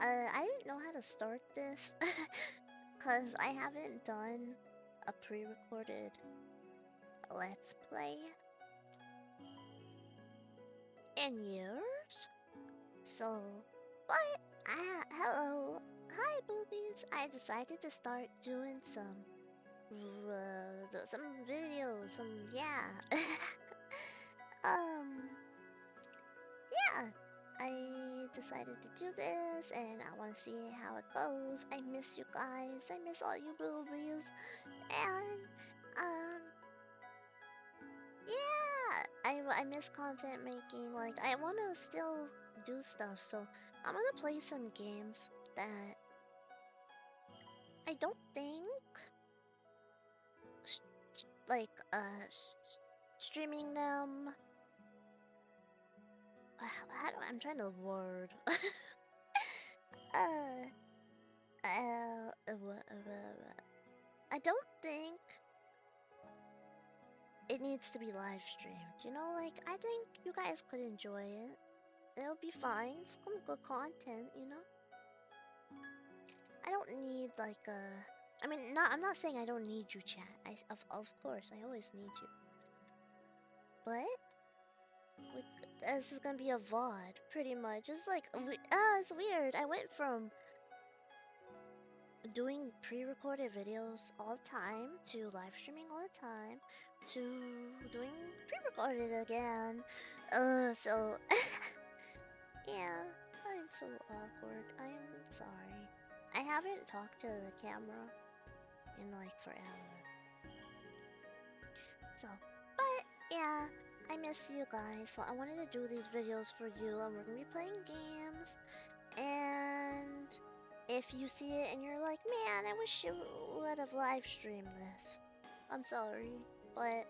I didn't know how to start this because I haven't done a pre-recorded Let's Play in years. So, but hello, hi boobies. I decided to start doing some videos, yeah. um, yeah. I decided to do this and I want to see how it goes. I miss you guys. I miss all you boobies. And, um, yeah. I miss content making. Like, I want to still do stuff. So, I'm going to play some games that I don't think, like, streaming them. I'm trying to word. uh, I don't think it needs to be live streamed. You know, like, I think you guys could enjoy it. It'll be fine. It's some good content, you know? I don't need, like, I mean, I'm not saying I don't need you, chat. Of course, I always need you. But, this is gonna be a VOD, pretty much. It's like, it's weird. I went from doing pre-recorded videos all the time to live streaming all the time to doing pre-recorded again. So yeah, I'm so awkward. I'm sorry. I haven't talked to the camera in like forever. So, but yeah, I miss you guys. So I wanted to do these videos for you, and we're gonna be playing games. And if you see it and you're like, man, I wish you would have live streamed this. I'm sorry, but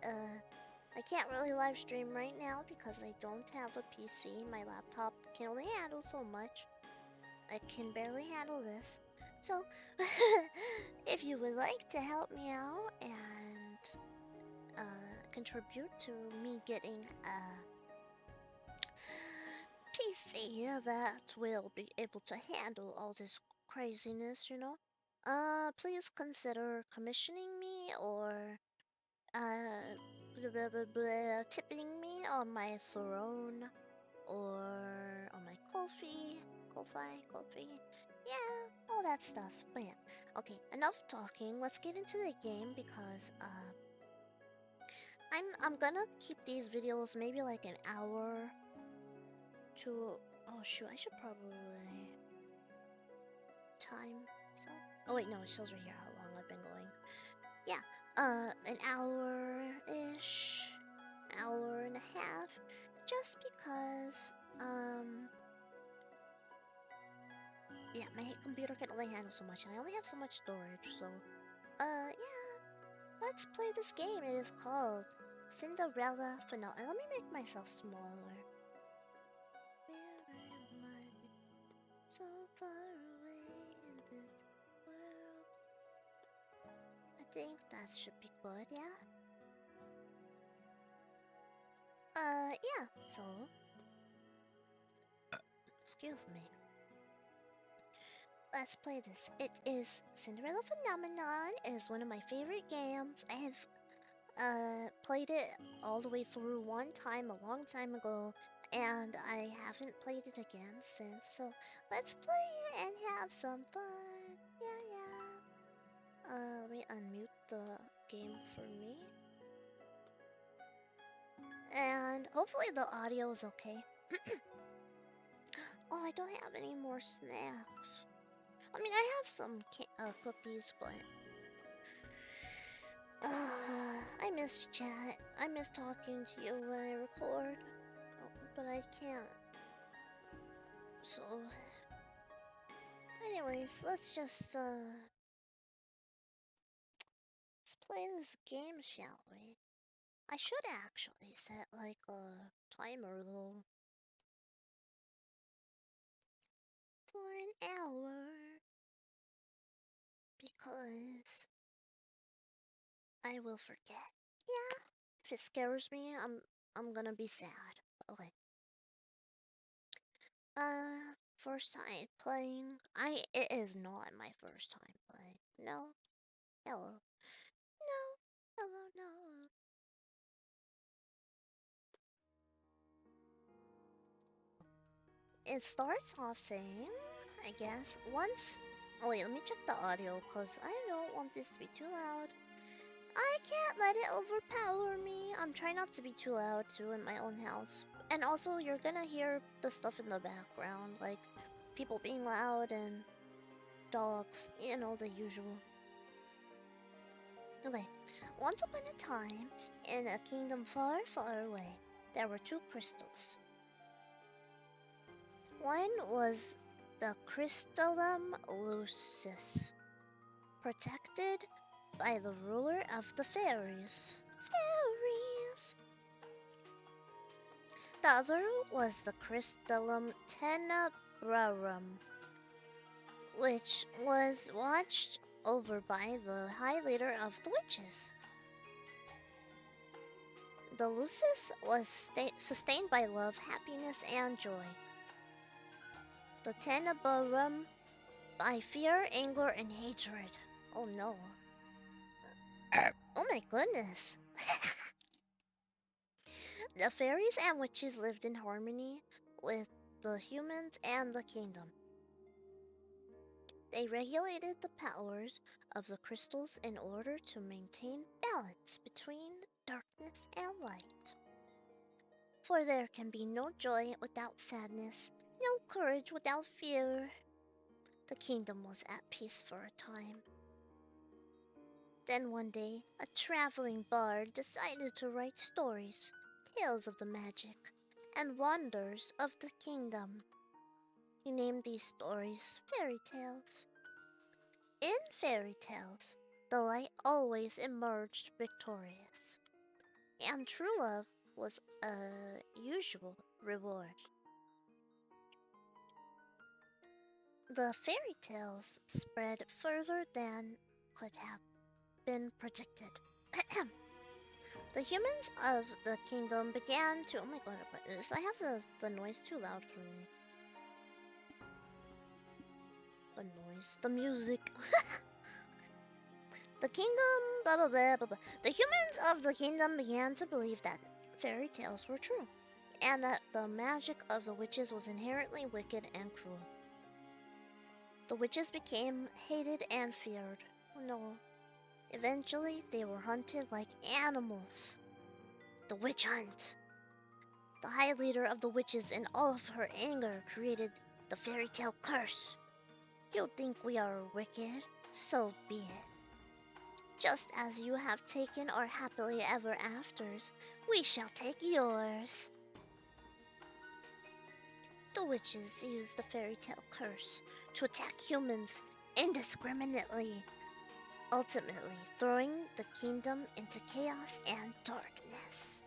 I can't really live stream right now because I don't have a PC. My laptop can only handle so much. I can barely handle this. So, if you would like to help me out and contribute to me getting a PC that will be able to handle all this craziness, you know, please consider commissioning me or tipping me on my throne or on my Ko-fi, yeah, all that stuff. But yeah, okay, enough talking. Let's get into the game because I'm gonna keep these videos maybe like an hour to. Oh shoot, I should probably time so. Oh wait, no, it shows right here how long I've been going. Yeah, an hour-ish, hour and a half, just because, yeah, my computer can only handle so much, and I only have so much storage, so, yeah, let's play this game. It is called Cinderella Finale. Let me make myself smaller. Where am I? So far away in this world. I think that should be good, yeah? Yeah, so, excuse me. Let's play this. It is Cinderella Phenomenon. It is one of my favorite games. I have played it all the way through one time a long time ago, and I haven't played it again since. So let's play it and have some fun. Yeah. Let me unmute the game for me. And hopefully the audio is okay. Oh, I don't have any more snacks. I mean, I have some cookies, but I miss chat. I miss talking to you when I record, but I can't. So, anyways, let's just let's play this game, shall we? I should actually set like a timer though for an hour because I will forget. Yeah, if it scares me, I'm gonna be sad. Okay. first time playing. It is not my first time playing. No. Hello. No. Hello, no. It starts off saying, I guess, once... Oh wait, let me check the audio, because I don't want this to be too loud. I can't let it overpower me. I'm trying not to be too loud, too, in my own house. And also, you're gonna hear the stuff in the background, like people being loud and dogs, you know, the usual. Okay, once upon a time, in a kingdom far, far away, there were two crystals. One was the Crystallum Lucis, protected by the ruler of the fairies. Fairies! The other was the Crystallum Tenebrarum, which was watched over by the High Leader of the Witches. The Lucis was sustained by love, happiness, and joy. The Tenebrarum by fear, anger, and hatred. Oh no. Oh my goodness. The fairies and witches lived in harmony with the humans and the kingdom. They regulated the powers of the crystals in order to maintain balance between darkness and light. For there can be no joy without sadness, no courage without fear. The kingdom was at peace for a time. Then one day, a traveling bard decided to write stories, tales of the magic, and wonders of the kingdom. He named these stories fairy tales. In fairy tales, the light always emerged victorious, and true love was a usual reward. The fairy tales spread further than could have been predicted. The humans of the kingdom began to... Oh my god, I have the noise too loud for me. The noise, the music. The kingdom, blah blah blah blah blah. The humans of the kingdom began to believe that fairy tales were true, and that the magic of the witches was inherently wicked and cruel. The witches became hated and feared. Oh no. Eventually, they were hunted like animals. The witch hunt. The high leader of the witches, in all of her anger, created the fairy tale curse. You think we are wicked? So be it. Just as you have taken our happily ever afters, we shall take yours. The witches used the fairy tale curse to attack humans indiscriminately, ultimately throwing the kingdom into chaos and darkness.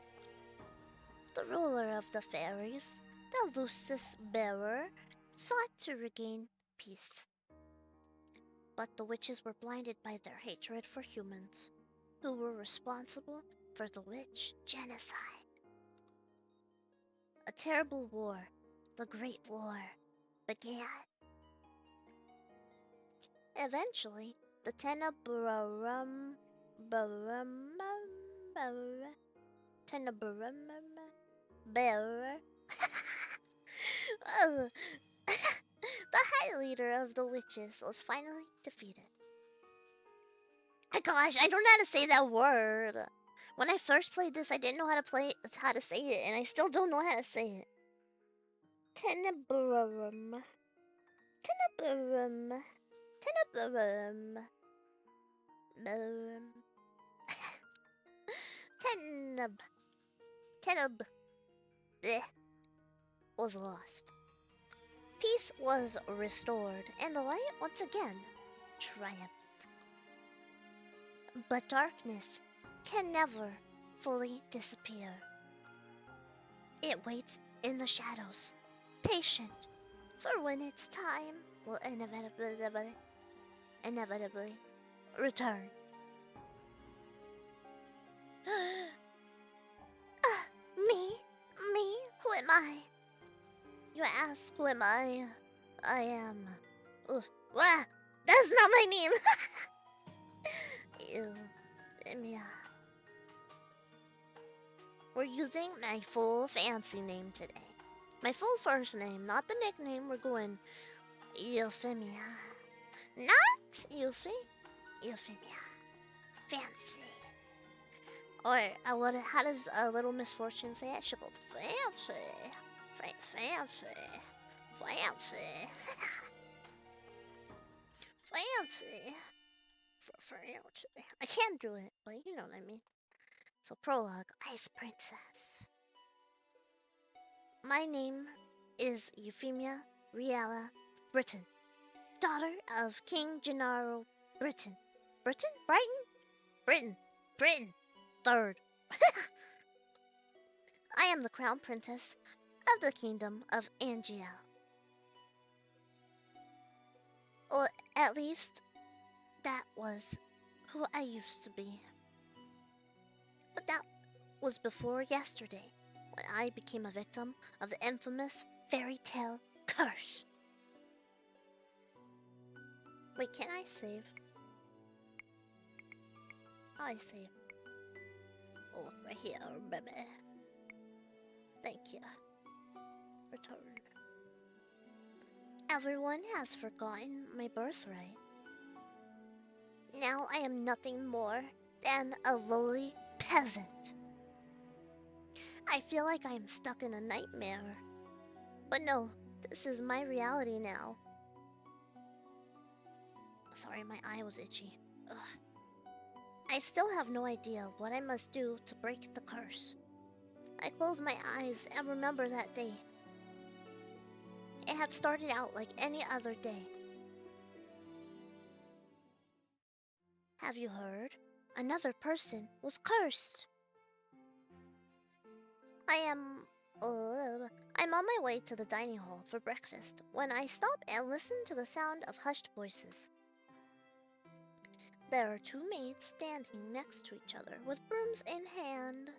The ruler of the fairies, the Lucis bearer, sought to regain peace. But the witches were blinded by their hatred for humans, who were responsible for the witch genocide. A terrible war, the Great War, began. Eventually, the Tenebrarum bearer the high leader of the witches was finally defeated. Gosh, I don't know how to say that word. When I first played this, I didn't know how to say it, and I still don't know how to say it. Tenebrarum. Tenebrarum. Tenebrarum. Teneb was lost. Peace was restored, and the light once again triumphed. But darkness can never fully disappear. It waits in the shadows, patient, for when its time will inevitably return. Me? Who am I? You ask, who am I? I am. Wah! That's not my name! Euphemia. We're using my full fancy name today. My full first name, not the nickname. We're going Euphemia. Not Euphemia. Fancy. Or how does a Little Misfortune say it? She goes fancy. Fancy. Fancy. Fancy. Fancy. I can't do it, but you know what I mean. So prologue, Ice Princess. My name is Euphemia Riella Britain, daughter of King Gennaro Britain. Britain? Brighton? Britain. Third. I am the crown princess of the kingdom of Angiel. Or at least, that was who I used to be. But that was before yesterday, when I became a victim of the infamous fairy tale curse. Wait, can I save? How I save? Oh, right here, baby. Thank you. Return. Everyone has forgotten my birthright. Now I am nothing more than a lowly peasant. I feel like I am stuck in a nightmare. But no, this is my reality now. Sorry, my eye was itchy. Ugh. I still have no idea what I must do to break the curse. I close my eyes and remember that day. It had started out like any other day. Have you heard? Another person was cursed. I'm on my way to the dining hall for breakfast when I stop and listen to the sound of hushed voices. There are two maids standing next to each other with brooms in hand.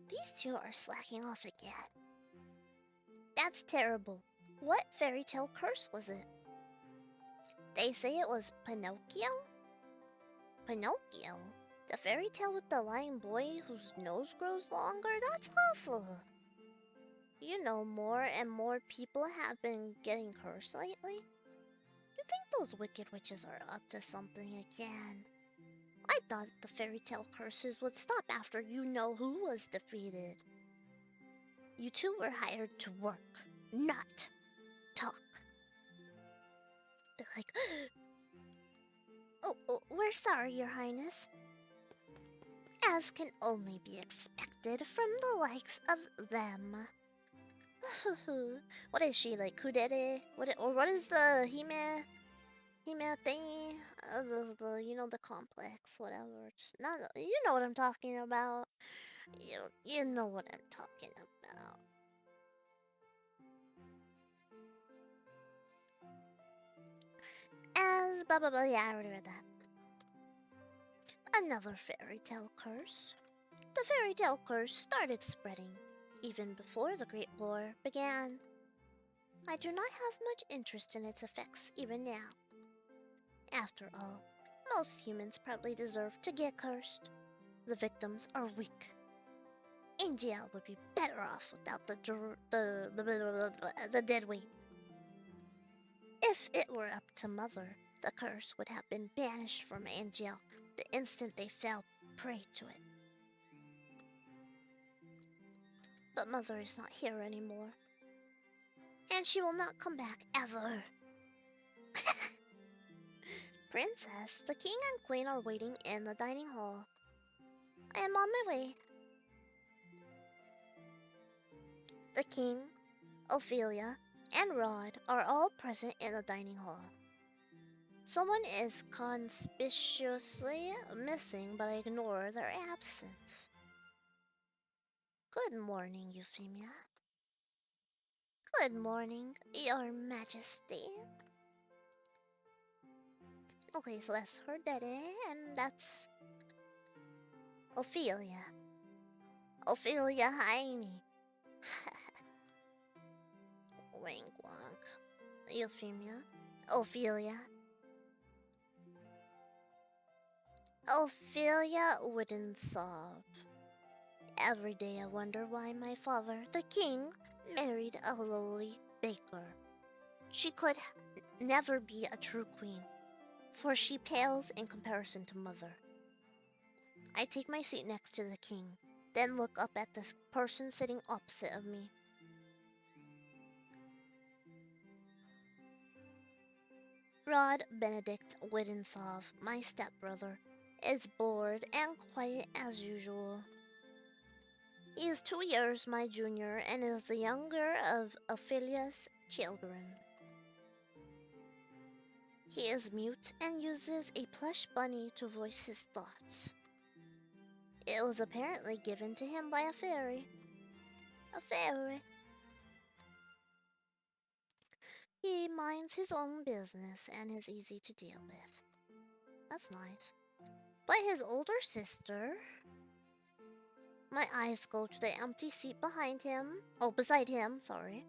These two are slacking off again. That's terrible. What fairy tale curse was it? They say it was Pinocchio? Pinocchio? The fairy tale with the lying boy whose nose grows longer? That's awful. You know, more and more people have been getting cursed lately. You think those wicked witches are up to something again? I thought the fairy tale curses would stop after you-know-who was defeated. You two were hired to work, not talk. They're like, oh, we're sorry, Your Highness. As can only be expected from the likes of them. What is she, like, kudere? What is the Hime thingy? The complex, whatever. Just not, you know what I'm talking about. You know what I'm talking about. As blah blah blah, yeah, I already read that. Another fairy tale curse. The fairy tale curse started spreading even before the Great War began. I do not have much interest in its effects even now. After all, most humans probably deserve to get cursed. The victims are weak. Angiel would be better off without the dead weight. If it were up to Mother, the curse would have been banished from Angiel the instant they fell prey to it. But Mother is not here anymore. And she will not come back ever. Princess, the king and queen are waiting in the dining hall. I am on my way. The king, Ophelia, and Rod are all present in the dining hall. Someone is conspicuously missing, but I ignore their absence. Good morning, Euphemia. Good morning, Your Majesty. Okay, so that's her daddy, and that's Ophelia. Ophelia Jaime. Wink wonk. Euphemia. Ophelia. Ophelia wouldn't solve. Every day I wonder why my father, the king, married a lowly baker. She could never be a true queen, for she pales in comparison to mother. I take my seat next to the king, then look up at the person sitting opposite of me. Rod Benedict Widensov, my stepbrother, is bored and quiet as usual. He is 2 years my junior and is the younger of Ophelia's children. He is mute and uses a plush bunny to voice his thoughts. It was apparently given to him by a fairy. A fairy. He minds his own business and is easy to deal with. That's nice. But his older sister... My eyes go to the empty seat behind him. Oh, beside him, sorry.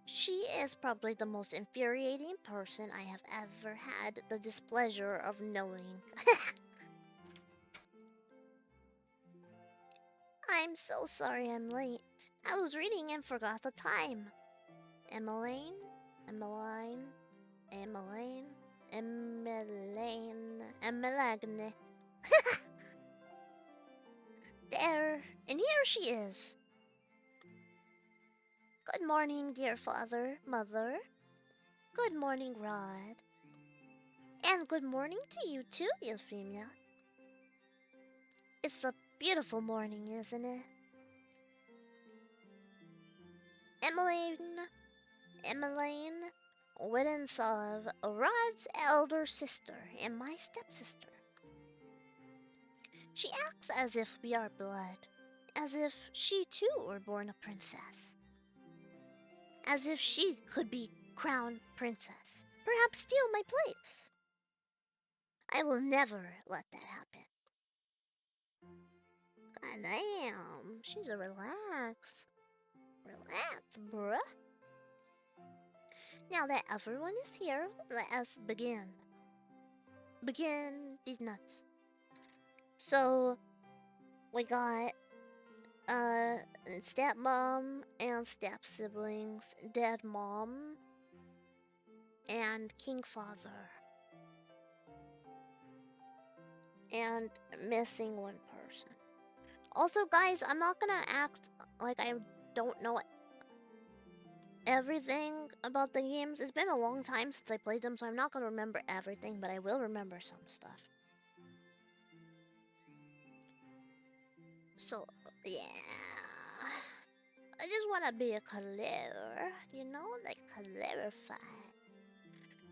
She is probably the most infuriating person I have ever had the displeasure of knowing. I'm so sorry I'm late. I was reading and forgot the time. Emmeline? Emmeline? Emmeline? Emmeline? Emmelagne. There, and here she is. Good morning, dear father, mother. Good morning, Rod. And good morning to you too, Euphemia. It's a beautiful morning, isn't it? Emmeline Widensov, Rod's elder sister and my stepsister. She acts as if we are blood, as if she too were born a princess. As if she could be crowned princess, perhaps steal my place. I will never let that happen. God damn, she's a relax. Relax, bruh. Now that everyone is here, let us begin. Begin these nuts. So, we got stepmom and step siblings, dead mom, and king father, and missing one person. Also, guys, I'm not gonna act like I don't know everything about the games. It's been a long time since I played them, so I'm not gonna remember everything, but I will remember some stuff. So, yeah. I just wanna be a clever, you know, like clarify.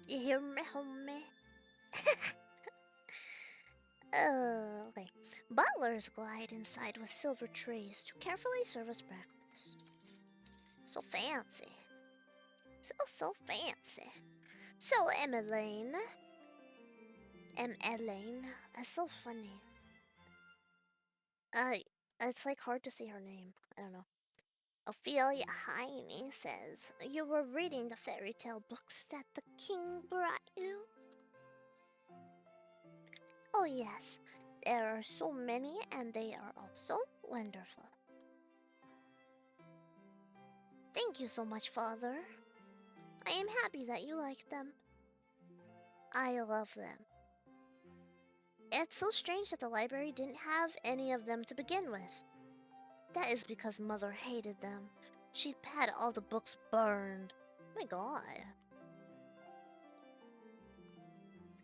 You hear me, homie? Okay. Butlers glide inside with silver trays to carefully serve us breakfast. So fancy. So fancy. So, Emmeline. That's so funny. It's like hard to say her name. I don't know. Ophelia Heine says, you were reading the fairy tale books that the king brought you? Oh yes, there are so many and they are all so wonderful. Thank you so much, Father. I am happy that you like them. I love them. It's so strange that the library didn't have any of them to begin with. That is because Mother hated them. She had all the books burned. My god.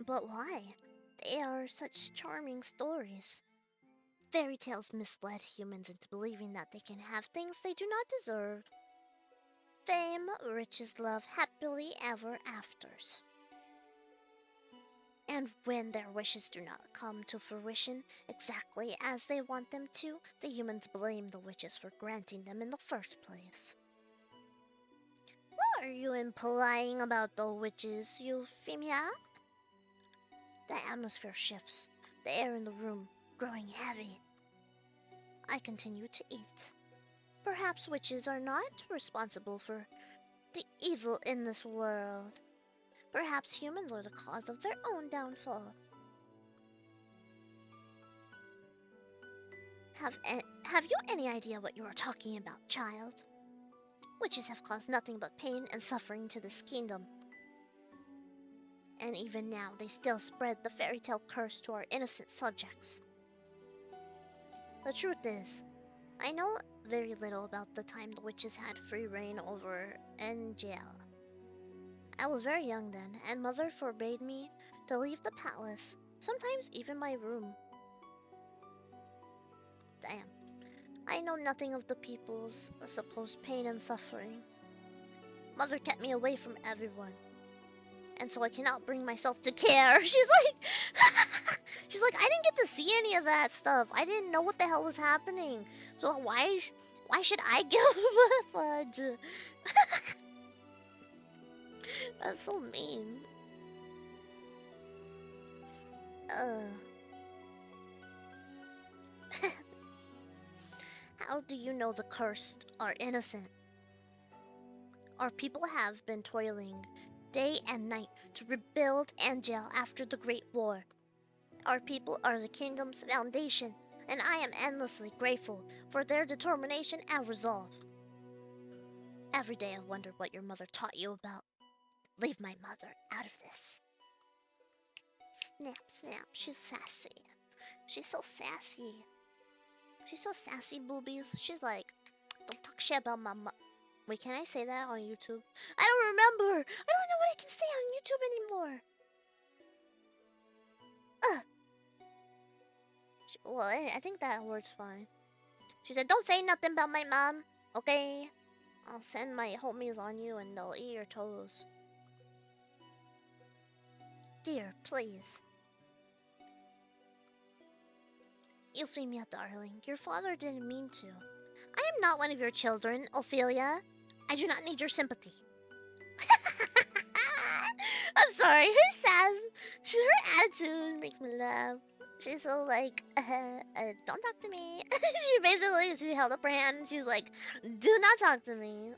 But why? They are such charming stories. Fairy tales misled humans into believing that they can have things they do not deserve. Fame, riches, love, happily ever afters. And when their wishes do not come to fruition exactly as they want them to, the humans blame the witches for granting them in the first place. What are you implying about the witches, Euphemia? The atmosphere shifts, the air in the room growing heavy. I continue to eat. Perhaps witches are not responsible for the evil in this world. Perhaps humans are the cause of their own downfall. Have you any idea what you are talking about, child? Witches have caused nothing but pain and suffering to this kingdom. And even now, they still spread the fairy tale curse to our innocent subjects. The truth is, I know very little about the time the witches had free reign over jail. I was very young then, and Mother forbade me to leave the palace, sometimes even my room. Damn. I know nothing of the people's supposed pain and suffering. Mother kept me away from everyone. And so I cannot bring myself to care. She's like, I didn't get to see any of that stuff. I didn't know what the hell was happening. So why should I give a fudge? That's so mean. How do you know the cursed are innocent? Our people have been toiling day and night to rebuild Angel after the Great War. Our people are the kingdom's foundation, and I am endlessly grateful for their determination and resolve. Every day I wondered what your mother taught you about. Leave my mother out of this. Snap, snap, she's sassy. She's so sassy. She's so sassy, boobies. She's like, don't talk shit about my mom. Wait, can I say that on YouTube? I don't remember. I don't know what I can say on YouTube anymore. Well, I think that word's fine. She said, don't say nothing about my mom, okay? I'll send my homies on you and they'll eat your toes. Dear, please. Euphemia, darling, your father didn't mean to. I am not one of your children, Ophelia. I do not need your sympathy. I'm sorry, her sass, her attitude makes me laugh. She's so like, don't talk to me. She held up her hand and she's like, do not talk to me.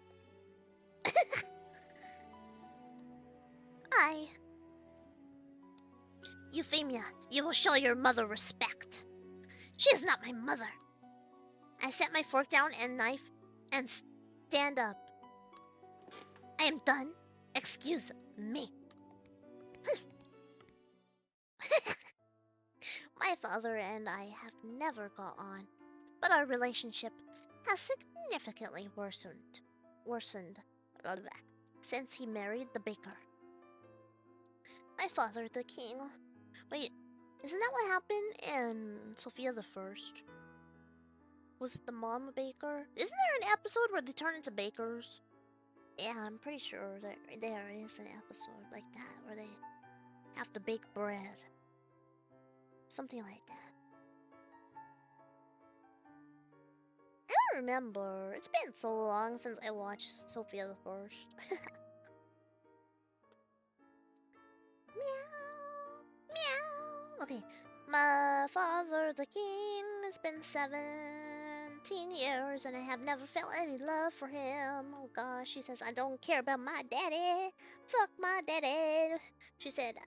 Euphemia, you will show your mother respect. She is not my mother. I set my fork down and knife and stand up. I am done. Excuse me. My father and I have never got on, but our relationship has significantly worsened since he married the baker. My father, the king. Wait, isn't that what happened in Sophia the First? Was the mom a baker? Isn't there an episode where they turn into bakers? Yeah, I'm pretty sure that there is an episode like that where they have to bake bread. Something like that. I don't remember. It's been so long since I watched Sophia the First. Meow. Meow. Okay. My father, the king, it's been 17 years and I have never felt any love for him. Oh gosh, she says, I don't care about my daddy. Fuck my daddy. She said,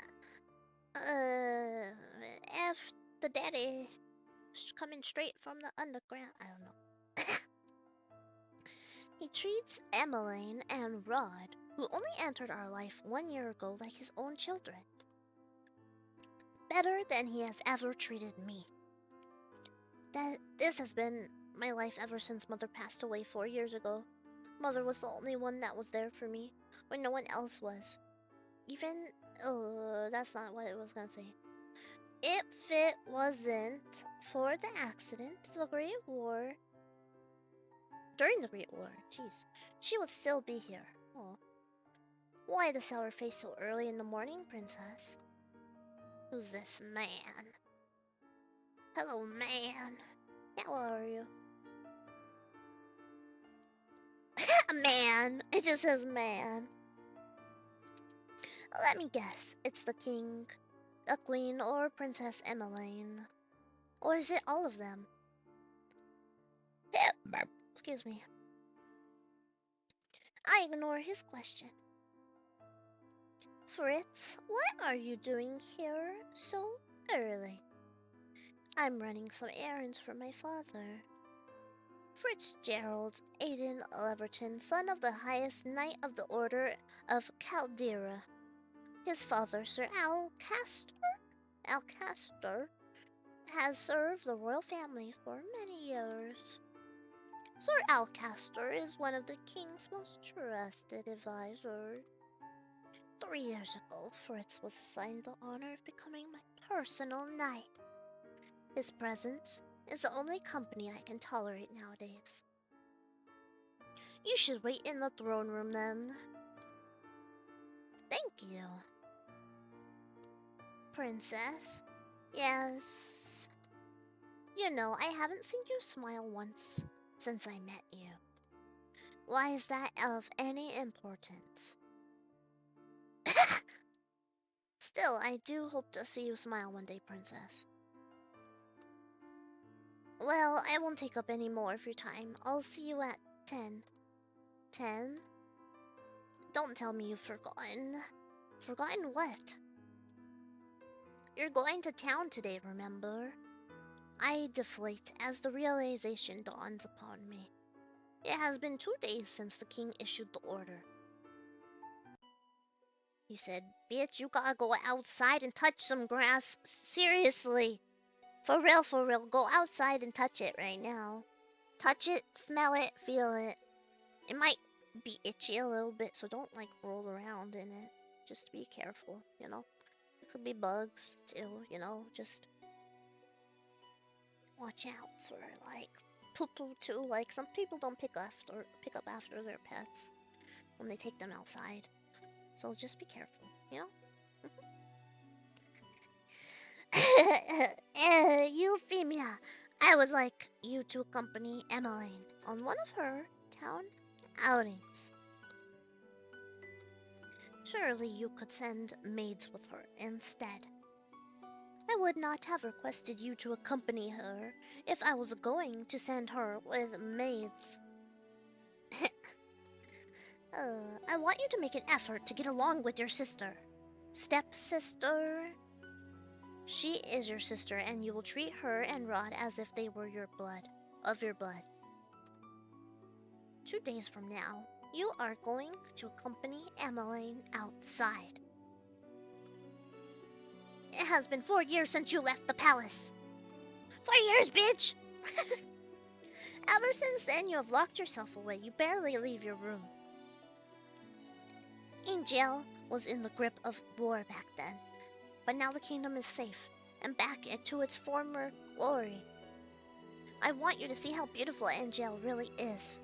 F the daddy. Coming straight from the underground. I don't know. He treats Emmeline and Rod, who only entered our life 1 year ago, like his own children. Better than he has ever treated me. This has been my life ever since Mother passed away 4 years ago. Mother was the only one that was there for me when no one else was. Even, that's not what I was gonna say. If it wasn't for the accident, during the Great War, jeez, she would still be here. Aw. Why the sour face so early in the morning, princess? Who's this man? Hello, man. How are you? Man. It just says man. Let me guess. It's the king, the queen, or Princess Emmeline. Or is it all of them? Excuse me. I ignore his question. Fritz, what are you doing here so early? I'm running some errands for my father. Fitzgerald Aidan Leverton, son of the highest knight of the Order of Caldera. His father, Sir Alcastor, has served the royal family for many years. Sir Alcastor is one of the king's most trusted advisors. 3 years ago, Fritz was assigned the honor of becoming my personal knight. His presence is the only company I can tolerate nowadays. You should wait in the throne room then. Thank you. Princess? Yes. You know, I haven't seen you smile once since I met you. Why is that of any importance? Still, I do hope to see you smile one day, Princess. Well, I won't take up any more of your time. I'll see you at 10. 10? Don't tell me you've forgotten. Forgotten what? You're going to town today, remember? I deflate as the realization dawns upon me. It has been 2 days since the king issued the order. He said, bitch, you gotta go outside and touch some grass. Seriously. For real, go outside and touch it right now. Touch it, smell it, feel it. It might be itchy a little bit, so don't, like, roll around in it. Just be careful, you know? It could be bugs, too, you know? Just watch out for, like, poo-poo, too. Like, some people don't pick up after their pets when they take them outside. So just be careful, you know? Euphemia, I would like you to accompany Emmeline on one of her town outings. Surely you could send maids with her instead. I would not have requested you to accompany her if I was going to send her with maids. I want you to make an effort to get along with your sister. Stepsister? She is your sister, and you will treat her and Rod as if they were your blood. 2 days from now, you are going to accompany Emmeline outside. It has been 4 years since you left the palace. 4 years, bitch! Ever since then, you have locked yourself away. You barely leave your room. Angel was in the grip of war back then, but now the kingdom is safe and back into its former glory. I want you to see how beautiful Angel really is.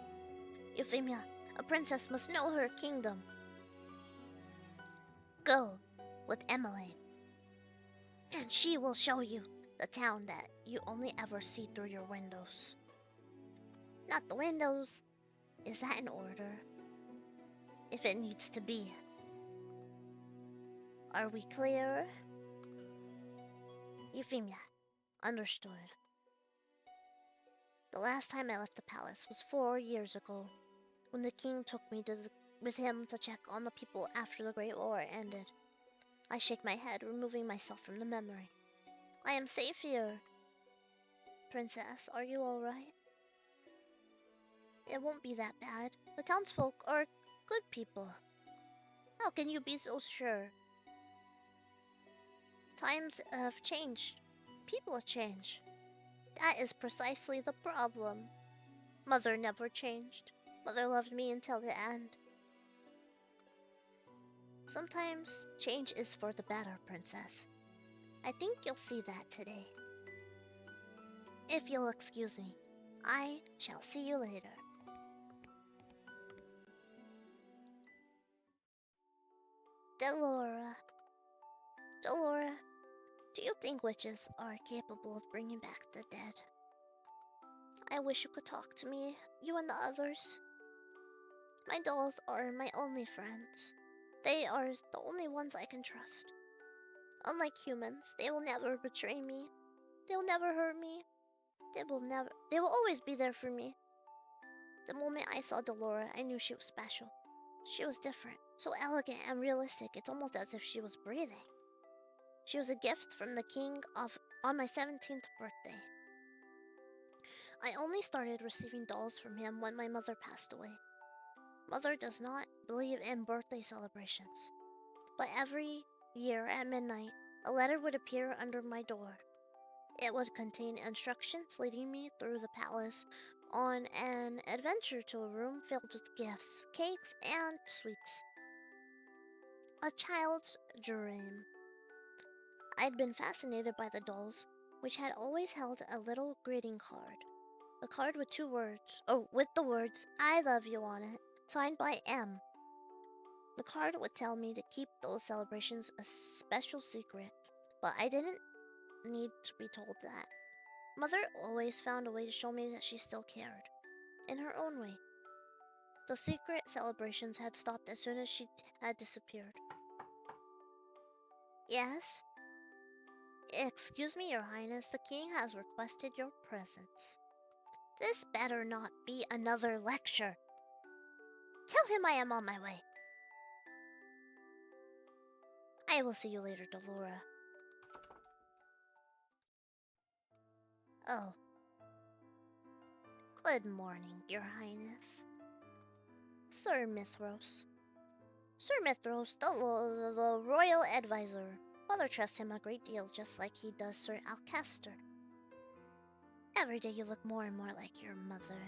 Euphemia, a princess must know her kingdom. Go with Emmeline, and she will show you the town that you only ever see through your windows. Not the windows. Is that an order? If it needs to be. Are we clear? Euphemia, understood. The last time I left the palace was 4 years ago, when the king took me with him to check on the people after the Great War ended. I shake my head, removing myself from the memory. I am safe here. Princess, are you alright? It won't be that bad. The townsfolk are good people. How can you be so sure? Times have changed. People have changed. That is precisely the problem. Mother never changed. Mother loved me until the end. Sometimes change is for the better, Princess. I think you'll see that today. If you'll excuse me, I shall see you later. Delora, do you think witches are capable of bringing back the dead? I wish you could talk to me, you and the others. My dolls are my only friends. They are the only ones I can trust. Unlike humans, they will never betray me. They will never hurt me. They will always be there for me. The moment I saw Delora, I knew she was special. She was different, so elegant and realistic, it's almost as if she was breathing. She was a gift from the king on my 17th birthday. I only started receiving dolls from him when my mother passed away. Mother does not believe in birthday celebrations, but every year at midnight, a letter would appear under my door. It would contain instructions leading me through the palace on an adventure to a room filled with gifts, cakes, and sweets. A child's dream. I'd been fascinated by the dolls, which had always held a little greeting card. A card with with the words, "I love you" on it, signed by M. The card would tell me to keep those celebrations a special secret, but I didn't need to be told that. Mother always found a way to show me that she still cared, in her own way. The secret celebrations had stopped as soon as she had disappeared. Yes? Excuse me, Your Highness, the king has requested your presence. This better not be another lecture. Tell him I am on my way. I will see you later, Delora. Oh. Good morning, Your Highness. Sir Mithros. Sir Mithros, the royal advisor. Father trusts him a great deal, just like he does Sir Alcaster. Every day you look more and more like your mother.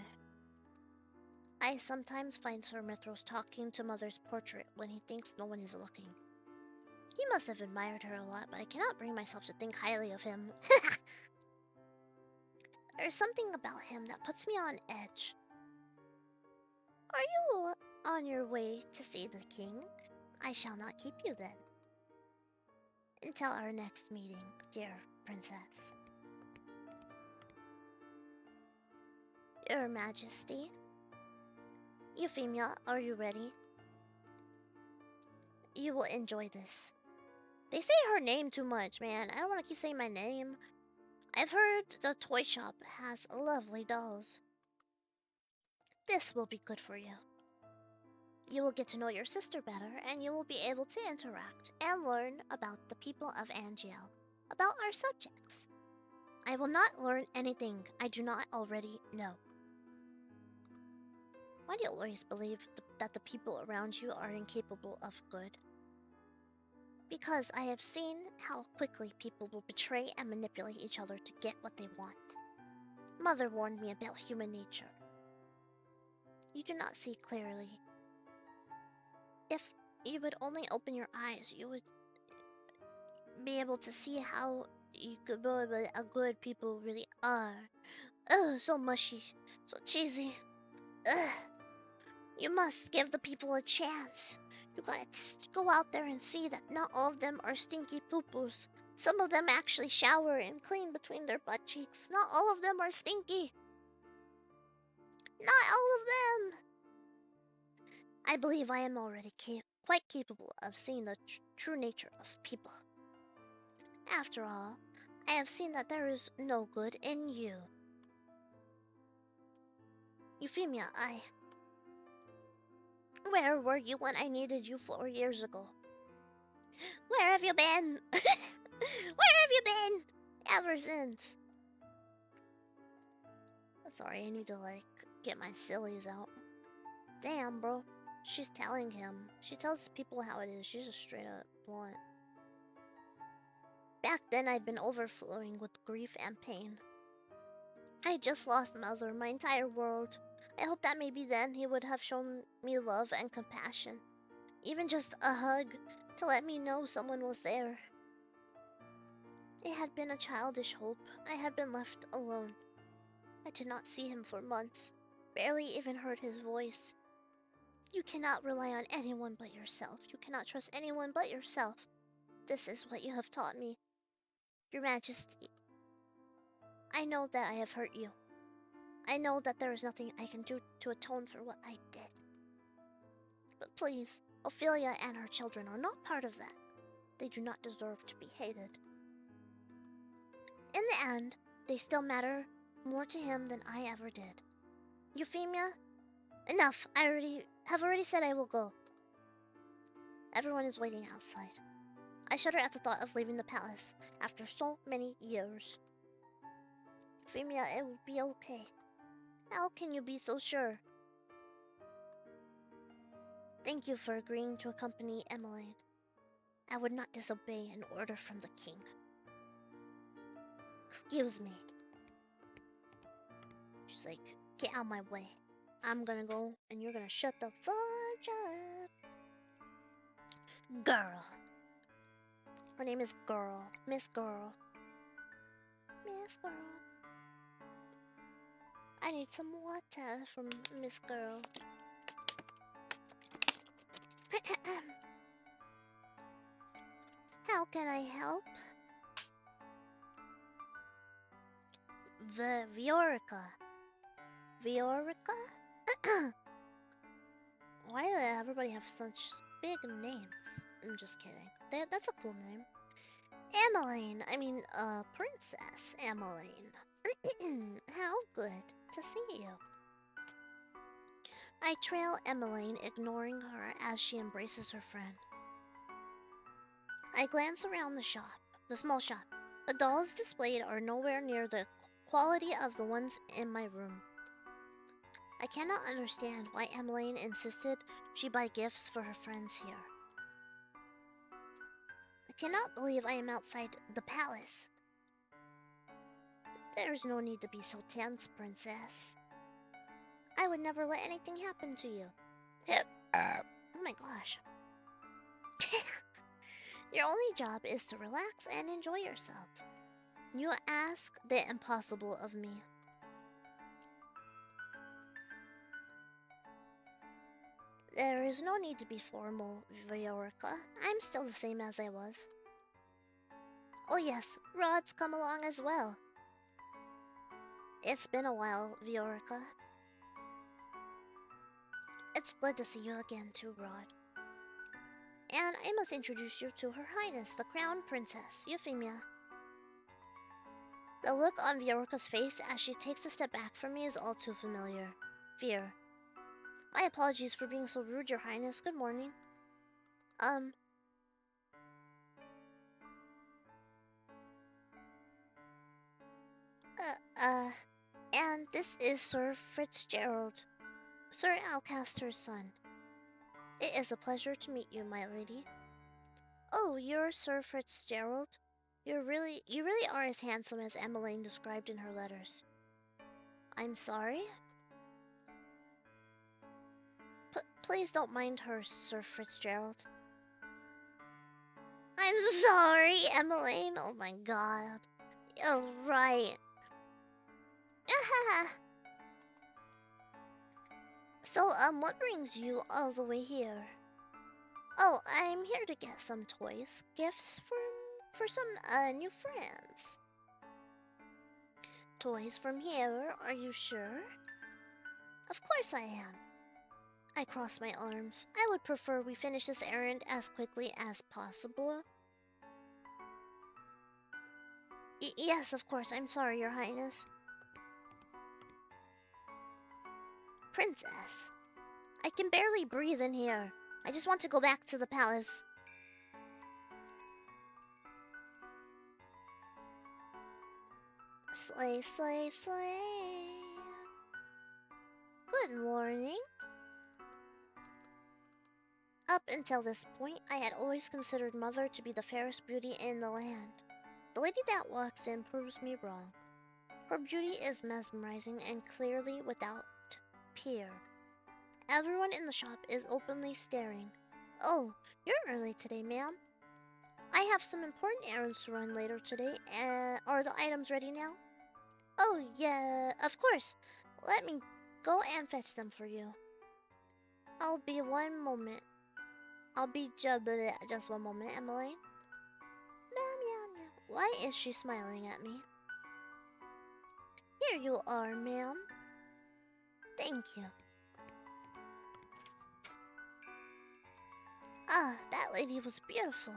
I sometimes find Sir Mithros talking to Mother's portrait when he thinks no one is looking. He must have admired her a lot, but I cannot bring myself to think highly of him. There's something about him that puts me on edge. Are you on your way to see the king? I shall not keep you then. Until our next meeting, dear princess. Your Majesty. Euphemia, are you ready? You will enjoy this. They say her name too much, man. I don't want to keep saying my name. I've heard the toy shop has lovely dolls. This will be good for you. You will get to know your sister better, and you will be able to interact and learn about the people of Angiel, about our subjects. I will not learn anything I do not already know. Why do you always believe that the people around you are incapable of good? Because I have seen how quickly people will betray and manipulate each other to get what they want. Mother warned me about human nature. You do not see clearly. If you would only open your eyes, you would be able to see how good people really are. Ugh, so mushy, so cheesy. Ugh. You must give the people a chance. You gotta go out there and see that not all of them are stinky poo-poos. Some of them actually shower and clean between their butt cheeks. Not all of them are stinky. Not all of them. I believe I am already quite capable of seeing the true nature of people. After all, I have seen that there is no good in you. Euphemia, Where were you when I needed you 4 years ago? Where have you been? Where have you been? Ever since. Sorry, I need to, get my sillies out. Damn, bro. She's telling him. She tells people how it is. She's just straight up blunt. Back then, I'd been overflowing with grief and pain. I just lost Mother, my entire world. I hope that maybe then he would have shown me love and compassion. Even just a hug to let me know someone was there. It had been a childish hope. I had been left alone. I did not see him for months. Barely even heard his voice. You cannot rely on anyone but yourself. You cannot trust anyone but yourself. This is what you have taught me. Your Majesty, I know that I have hurt you. I know that there is nothing I can do to atone for what I did. But please, Ophelia and her children are not part of that. They do not deserve to be hated. In the end, they still matter more to him than I ever did. Euphemia, enough. I have already said I will go. Everyone is waiting outside. I shudder at the thought of leaving the palace after so many years. Euphemia, it will be okay. How can you be so sure? Thank you for agreeing to accompany Emmeline. I would not disobey an order from the king. Excuse me. She's like, get out of my way. I'm gonna go and you're gonna shut the fudge up. Girl. Her name is Girl. Miss Girl. Miss Girl. I need some water from Miss Girl. How can I help? The Viorica. Viorica? Why do everybody have such big names? I'm just kidding. That's a cool name. Emmeline. Princess Emmeline. How good to see you. I trail Emmeline, ignoring her as she embraces her friend. I glance around the shop, the small shop. The dolls displayed are nowhere near the quality of the ones in my room. I cannot understand why Emmeline insisted she buy gifts for her friends here. I cannot believe I am outside the palace. There is no need to be so tense, princess. I would never let anything happen to you. Oh my gosh. Your only job is to relax and enjoy yourself. You ask the impossible of me. There is no need to be formal, Viorica. I'm still the same as I was. Oh yes, Rod's come along as well. It's been a while, Viorica. It's good to see you again too, Rod. And I must introduce you to Her Highness, the Crown Princess, Euphemia. The look on Viorica's face as she takes a step back from me is all too familiar. Fear. My apologies for being so rude, Your Highness. Good morning. And this is Sir Fitzgerald, Sir Alcaster's son. It is a pleasure to meet you, my lady. Oh, you're Sir Fitzgerald? You really are as handsome as Emmeline described in her letters. I'm sorry? Please don't mind her, Sir Fitzgerald. I'm sorry, Emmeline. Oh my god. Oh, right. So, what brings you all the way here? Oh, I'm here to get some toys, gifts for some new friends. Toys from here, are you sure? Of course I am. I cross my arms. I would prefer we finish this errand as quickly as possible. Yes, of course. I'm sorry, Your Highness. Princess, I can barely breathe in here. I just want to go back to the palace. Slay, slay, slay. Good morning. Up until this point, I had always considered Mother to be the fairest beauty in the land. The lady that walks in proves me wrong. Her beauty is mesmerizing and clearly without peer. Everyone in the shop is openly staring. Oh, you're early today, ma'am. I have some important errands to run later today. Are the items ready now? Oh, yeah, of course. Let me go and fetch them for you. I'll be one moment. Just one moment, Emmeline. Why is she smiling at me? Here you are, ma'am. Thank you. Ah, that lady was beautiful.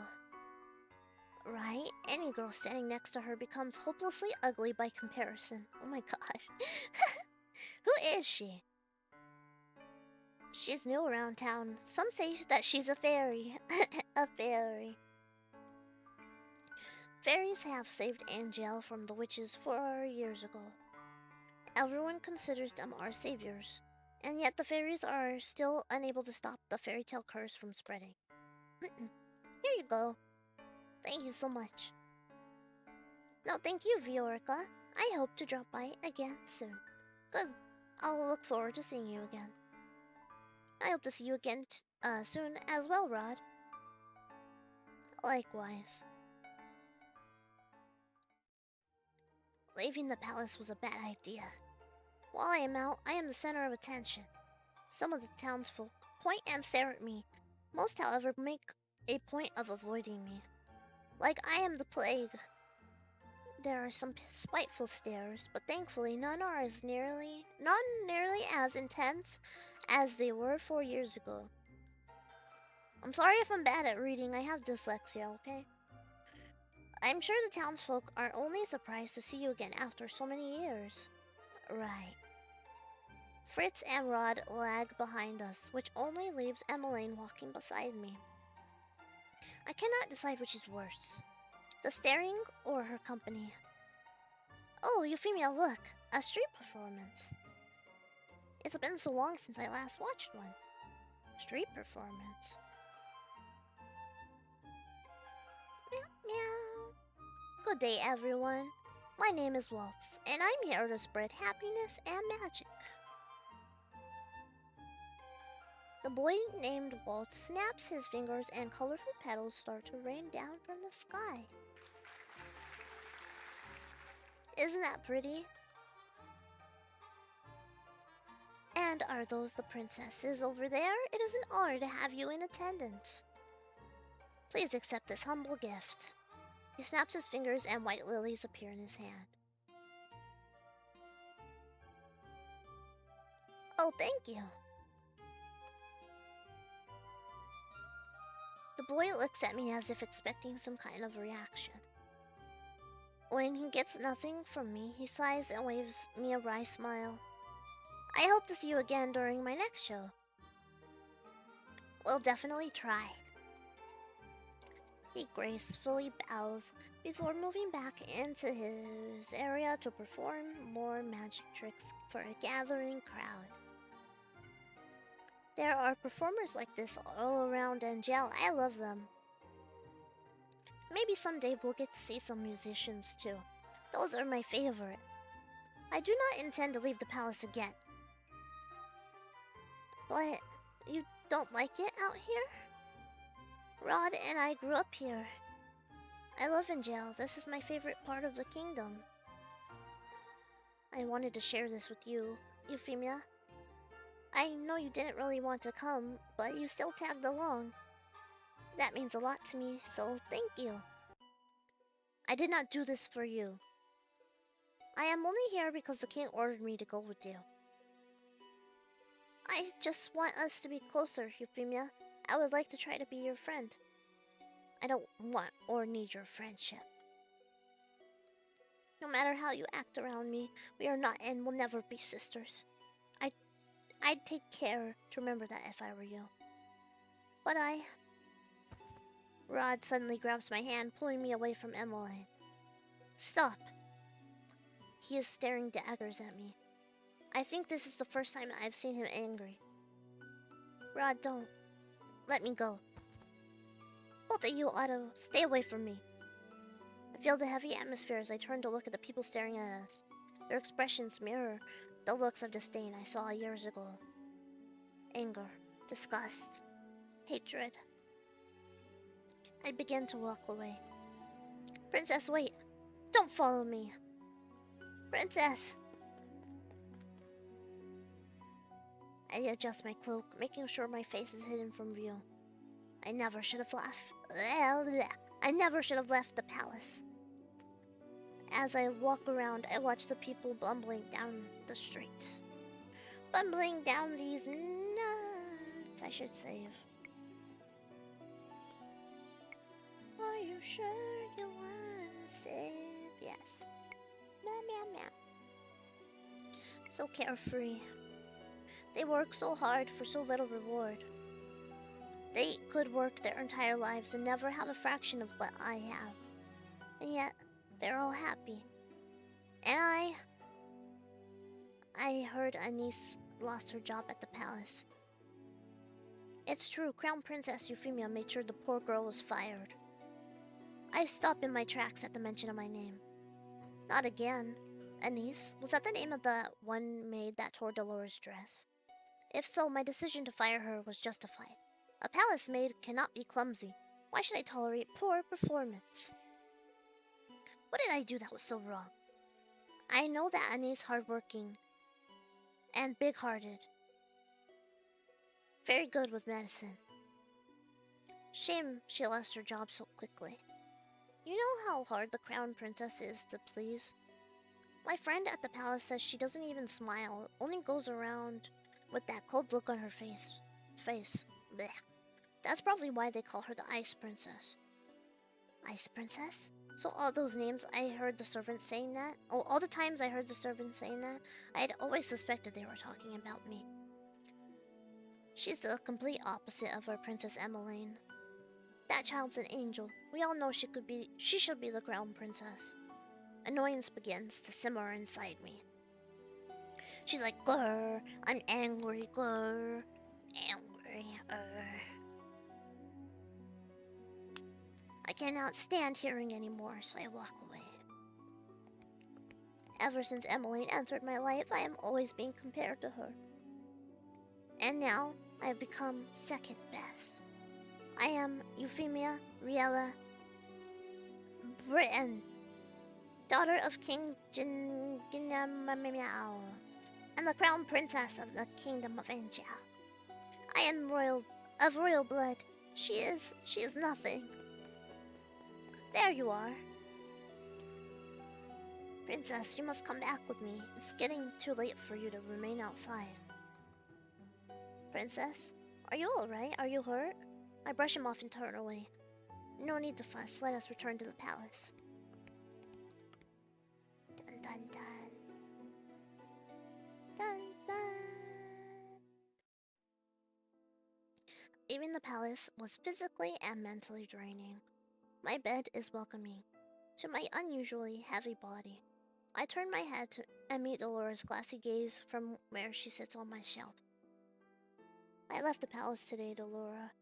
Right? Any girl standing next to her becomes hopelessly ugly by comparison. Oh my gosh. Who is she? She's new around town. Some say that she's a fairy. A fairy. Fairies have saved Angel from the witches 4 years ago. Everyone considers them our saviors, and yet the fairies are still unable to stop the fairy tale curse from spreading. Here you go. Thank you so much. No, thank you, Viorica. I hope to drop by again soon. Good. I'll look forward to seeing you again. I hope to see you again soon as well, Rod. Likewise. Leaving the palace was a bad idea. While I am out, I am the center of attention. Some of the townsfolk point and stare at me. Most, however, make a point of avoiding me. Like I am the plague. There are some spiteful stares, but thankfully none nearly as intense as they were 4 years ago. I'm sorry if I'm bad at reading, I have dyslexia, okay? I'm sure the townsfolk are only surprised to see you again after so many years. Right. Fritz and Rod lag behind us, which only leaves Emmeline walking beside me. I cannot decide which is worse, the staring or her company. Oh, Euphemia, look, a street performance. It's been so long since I last watched one. Street performance. Meow, meow. Good day, everyone. My name is Waltz, and I'm here to spread happiness and magic. The boy named Waltz snaps his fingers and colorful petals start to rain down from the sky. Isn't that pretty? And are those the princesses over there? It is an honor to have you in attendance. Please accept this humble gift. He snaps his fingers and white lilies appear in his hand. Oh, thank you. The boy looks at me as if expecting some kind of reaction. When he gets nothing from me, he sighs and waves me a wry smile. I hope to see you again during my next show. We'll definitely try. He gracefully bows before moving back into his area to perform more magic tricks for a gathering crowd. There are performers like this all around Angel. I love them. Maybe someday we'll get to see some musicians too. Those are my favorite. I do not intend to leave the palace again. But you don't like it out here? Rod and I grew up here. I love Angel. This is my favorite part of the kingdom. I wanted to share this with you, Euphemia. I know you didn't really want to come, but you still tagged along. That means a lot to me, so thank you. I did not do this for you. I am only here because the king ordered me to go with you. I just want us to be closer, Euphemia. I would like to try to be your friend. I don't want or need your friendship. No matter how you act around me, we are not and will never be sisters. I'd take care to remember that if I were you. But Rod suddenly grabs my hand, pulling me away from Emmeline. Stop. He is staring daggers at me. I think this is the first time I've seen him angry. Rod, don't. Let me go. Both of you ought to stay away from me. I feel the heavy atmosphere as I turn to look at the people staring at us. Their expressions mirror the looks of disdain I saw years ago. Anger, disgust, hatred. I begin to walk away. Princess, wait! Don't follow me! Princess! I adjust my cloak, making sure my face is hidden from view. I never should have left. I never should have left the palace. As I walk around, I watch the people bumbling down the streets. Bumbling down these nuts. I should save. Are you sure you wanna save? Yes. Meow, meow, meow. So carefree. They work so hard for so little reward. They could work their entire lives and never have a fraction of what I have. And yet, they're all happy. And I heard Anise lost her job at the palace. It's true, Crown Princess Euphemia made sure the poor girl was fired. I stopped in my tracks at the mention of my name. Not again. Anise, was that the name of the one maid that tore Dolores' dress? If so, my decision to fire her was justified. A palace maid cannot be clumsy. Why should I tolerate poor performance? What did I do that was so wrong? I know that Anise is hardworking and big-hearted. Very good with medicine. Shame she lost her job so quickly. You know how hard the crown princess is to please? My friend at the palace says she doesn't even smile, only goes around with that cold look on her face. Blech. That's probably why they call her the Ice Princess. Ice Princess? So all those names I heard the servants saying that, all the times I heard the servants saying that, I had always suspected they were talking about me. She's the complete opposite of our Princess Emmeline. That child's an angel. We all know she should be the crown princess. Annoyance begins to simmer inside me. She's like, grr, I'm angry, grr, angry, I cannot stand hearing anymore, so I walk away. Ever since Emmeline entered my life, I am always being compared to her. And now, I have become second best. I am Euphemia Riella Britain, daughter of King Jinamamiao, and the crown princess of the kingdom of Angel. I am of royal blood. She is nothing. There you are. Princess, you must come back with me. It's getting too late for you to remain outside. Princess, are you alright? Are you hurt? I brush him off internally. No need to fuss. Let us return to the palace. Dun dun dun. Dun dun. Even the palace was physically and mentally draining. My bed is welcoming to my unusually heavy body. I turn my head and meet Dolores' glassy gaze from where she sits on my shelf. I left the palace today, Dolora.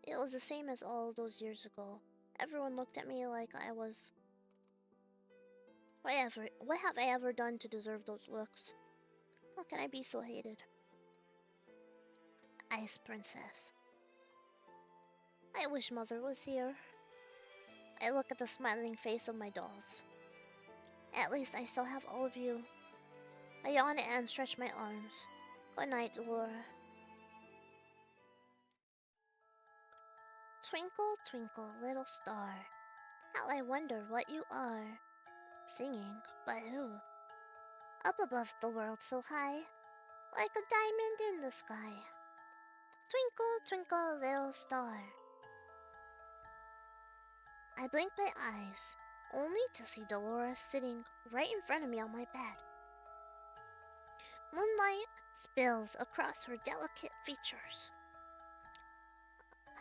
It was the same as all those years ago. Everyone looked at me like I was... What have I ever done to deserve those looks? How can I be so hated? Ice Princess. I wish Mother was here. I look at the smiling face of my dolls. At least I still have all of you. I yawn and stretch my arms. Good night, Dolora. Twinkle, twinkle, little star, how I wonder what you are. Singing, but who? Up above the world so high, like a diamond in the sky. Twinkle, twinkle, little star. I blink my eyes, only to see Dolores sitting right in front of me on my bed. Moonlight spills across her delicate features.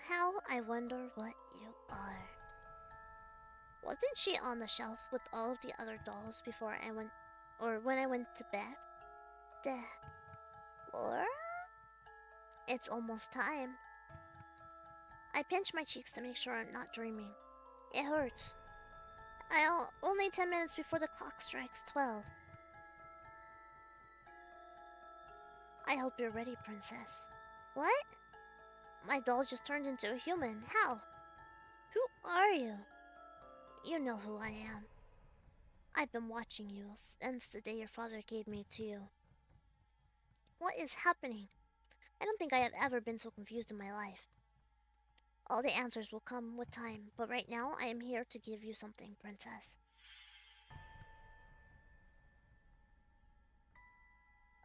How I wonder what you are. Wasn't she on the shelf with all of the other dolls before I went, or when I went to bed? Laura? It's almost time. I pinch my cheeks to make sure I'm not dreaming. It hurts. Only 10 minutes before the clock strikes 12. I hope you're ready, Princess. What? My doll just turned into a human. How? Who are you? You know who I am. I've been watching you since the day your father gave me to you. What is happening? I don't think I have ever been so confused in my life. All the answers will come with time, but right now I am here to give you something, Princess.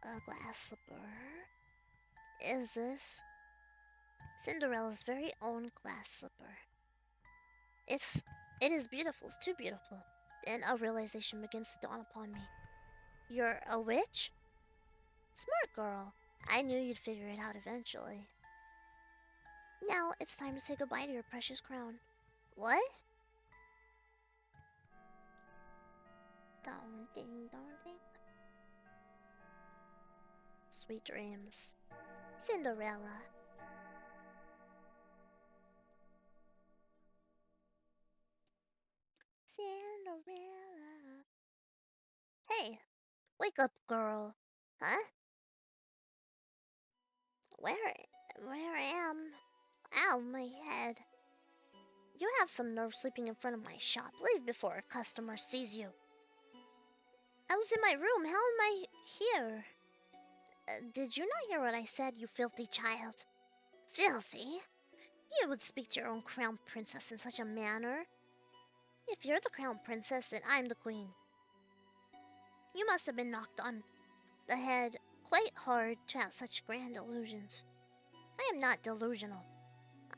A glass slipper? Is this Cinderella's very own glass slipper? It is beautiful, too beautiful. Then a realization begins to dawn upon me. You're a witch? Smart girl. I knew you'd figure it out eventually. Now it's time to say goodbye to your precious crown. What? Dong ding dong ding. Sweet dreams. Cinderella. Cinderella. Hey, wake up, girl. Huh? Where am? Ow, my head. You have some nerve sleeping in front of my shop. Leave before a customer sees you. I was in my room. How am I here? Did you not hear what I said, you filthy child? Filthy? You would speak to your own crown princess in such a manner? If you're the crown princess, then I'm the queen. You must have been knocked on the head quite hard to have such grand illusions. I am not delusional.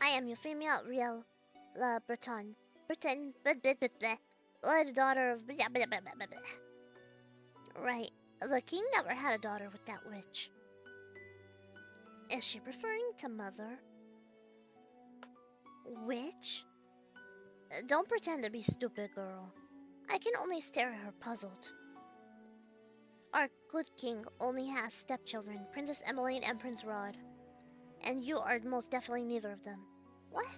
I am Euphemia Real La Breton. Blood daughter of blah, blah, blah, blah, blah, blah. Right. The king never had a daughter with that witch. Is she referring to mother? Witch? Don't pretend to be stupid, girl. I can only stare at her puzzled. Our good king only has stepchildren, Princess Emmeline and Prince Rod. And you are most definitely neither of them. What?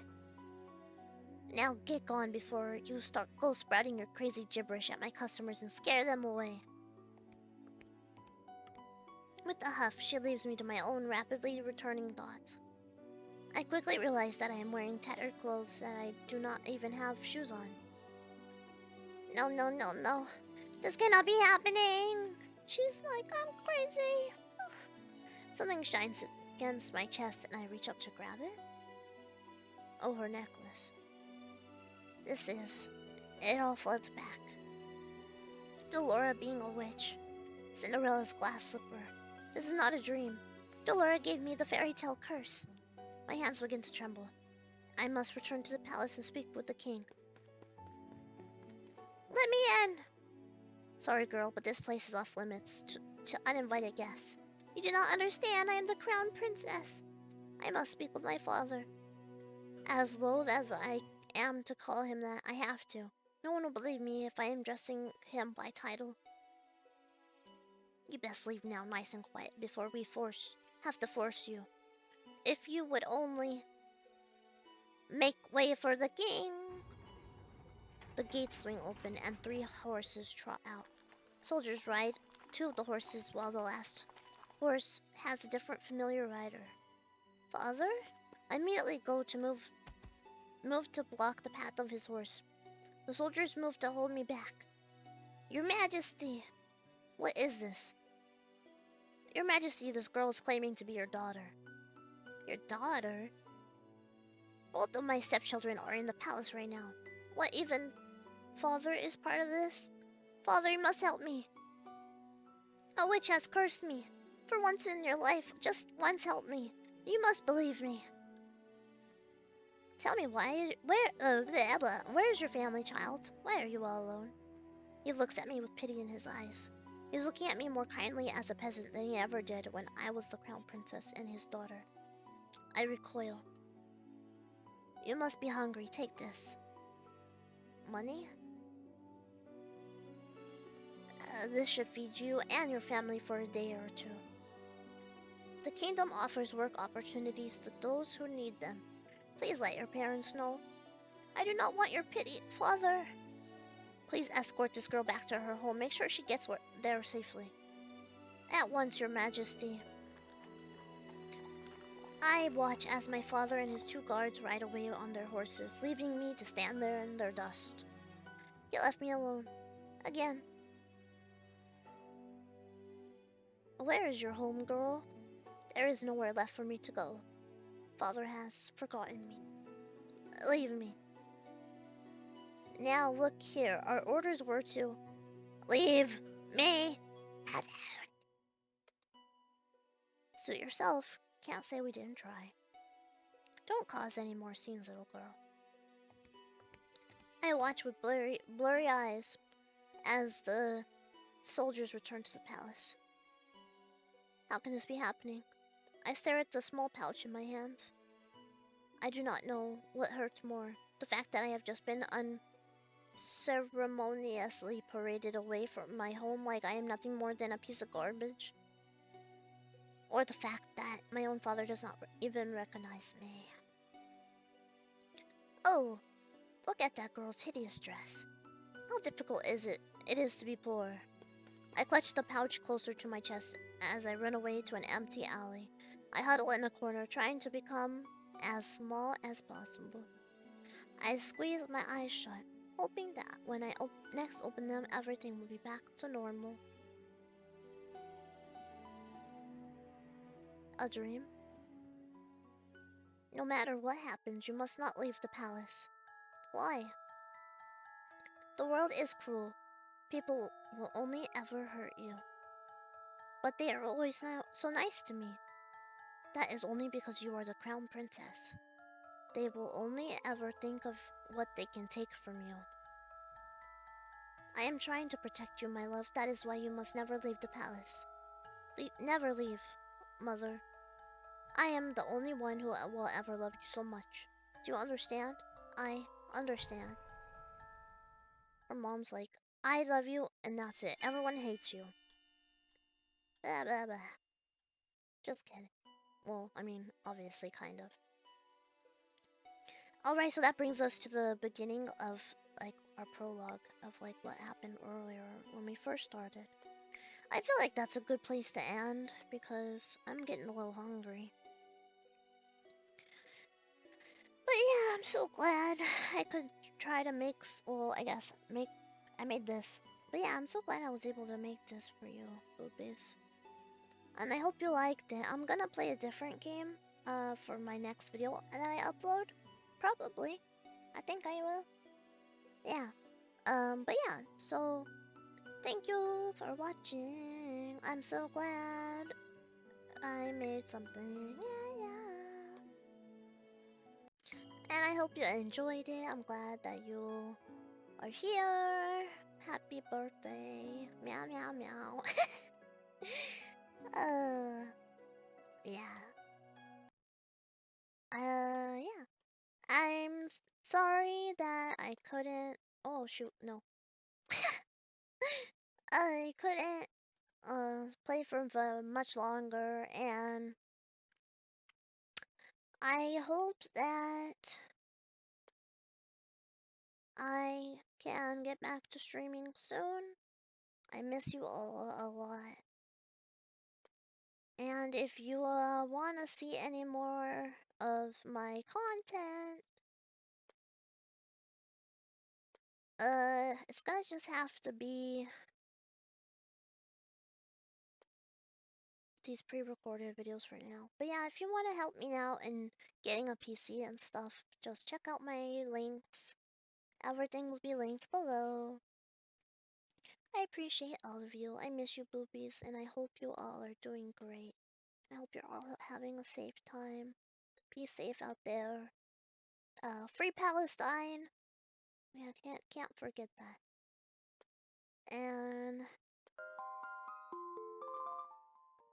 Now get gone before you start sprouting your crazy gibberish at my customers and scare them away. With a huff, she leaves me to my own rapidly returning thoughts. I quickly realize that I am wearing tattered clothes and I do not even have shoes on. No, no, no, no. This cannot be happening. She's like, I'm crazy. Something shines against my chest and I reach up to grab it. Oh, her necklace. It all floods back. Delora being a witch. Cinderella's glass slipper. This is not a dream. Delora gave me the fairy tale curse. My hands begin to tremble. I must return to the palace and speak with the king. Let me in! Sorry, girl, but this place is off limits to uninvited guests. You do not understand. I am the crown princess. I must speak with my father. As loath as I am to call him that, I have to. No one will believe me if I am addressing him by title. You best leave now, nice and quiet, before we have to force you. If you would only make way for the king. The gates swing open and 3 horses trot out. Soldiers ride 2 of the horses while the last horse has a different familiar rider. Father? I immediately go to move to block the path of his horse. The soldiers move to hold me back. Your Majesty! What is this? Your Majesty, this girl is claiming to be your daughter. Your daughter? Both of my stepchildren are in the palace right now. What even? Father is part of this? Father, you must help me. A witch has cursed me. For once in your life, just once help me. You must believe me. Tell me why. Where is your family, child? Why are you all alone? He looks at me with pity in his eyes. He's looking at me more kindly as a peasant than he ever did when I was the crown princess and his daughter. I recoil. You must be hungry. Take this. Money? This should feed you and your family for a day or 2. The kingdom offers work opportunities to those who need them. Please let your parents know. I do not want your pity, Father. Please escort this girl back to her home. Make sure she gets there safely. At once, Your Majesty. I watch as my father and his 2 guards ride away on their horses, leaving me to stand there in their dust. You left me alone. Again. Where is your home, girl? There is nowhere left for me to go. Father has forgotten me. Leave me. Now look here, our orders were to leave me alone. Suit yourself. Can't say we didn't try. Don't cause any more scenes, little girl. I watch with blurry eyes as the soldiers return to the palace. How can this be happening? I stare at the small pouch in my hands. I do not know what hurts more. The fact that I have just been unceremoniously paraded away from my home like I am nothing more than a piece of garbage. Or the fact that my own father does not even recognize me. Oh, look at that girl's hideous dress. How difficult is it to be poor? I clutch the pouch closer to my chest as I run away to an empty alley. I huddle in a corner, trying to become as small as possible. I squeeze my eyes shut, hoping that when I next open them, everything will be back to normal. A dream? No matter what happens, you must not leave the palace. Why? The world is cruel. People will only ever hurt you. But they are always so nice to me. That is only because you are the crown princess. They will only ever think of what they can take from you. I am trying to protect you, my love. That is why you must never leave the palace. Never leave, mother. I am the only one who will ever love you so much. Do you understand? I understand. Her mom's like, I love you, and that's it. Everyone hates you. Blah, blah, blah. Just kidding. Well, I mean, obviously, kind of. Alright, so that brings us to the beginning of, like, our prologue of, like, what happened earlier when we first started. I feel like that's a good place to end, because I'm getting a little hungry. But yeah, I'm so glad I could try to mix, well, I guess, I made this. But yeah, I'm so glad I was able to make this for you, boobies. And I hope you liked it. I'm gonna play a different game, for my next video that I upload. Probably. I think I will. Yeah. But yeah, so thank you for watching. I'm so glad I made something. Yeah, yeah. And I hope you enjoyed it. I'm glad that you are here. Happy birthday. Meow, meow, meow. Yeah. Yeah. I'm sorry that I couldn't. Oh, shoot, no. I couldn't play for much longer, and I hope that I can get back to streaming soon. I miss you all a lot. And if you want to see any more of my content, it's gonna just have to be these pre-recorded videos for now. But yeah, if you want to help me out in getting a PC and stuff, just check out my links. Everything will be linked below. I appreciate all of you. I miss you, boobies, and I hope you all are doing great. I hope you're all having a safe time. Be safe out there. Free Palestine. Yeah, can't forget that. And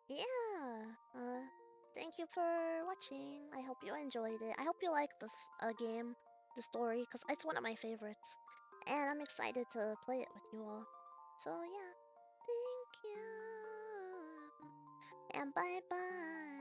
yeah, thank you for watching. I hope you enjoyed it. I hope you like this game, the story, because it's one of my favorites. And I'm excited to play it with you all. So yeah, thank you. And bye-bye.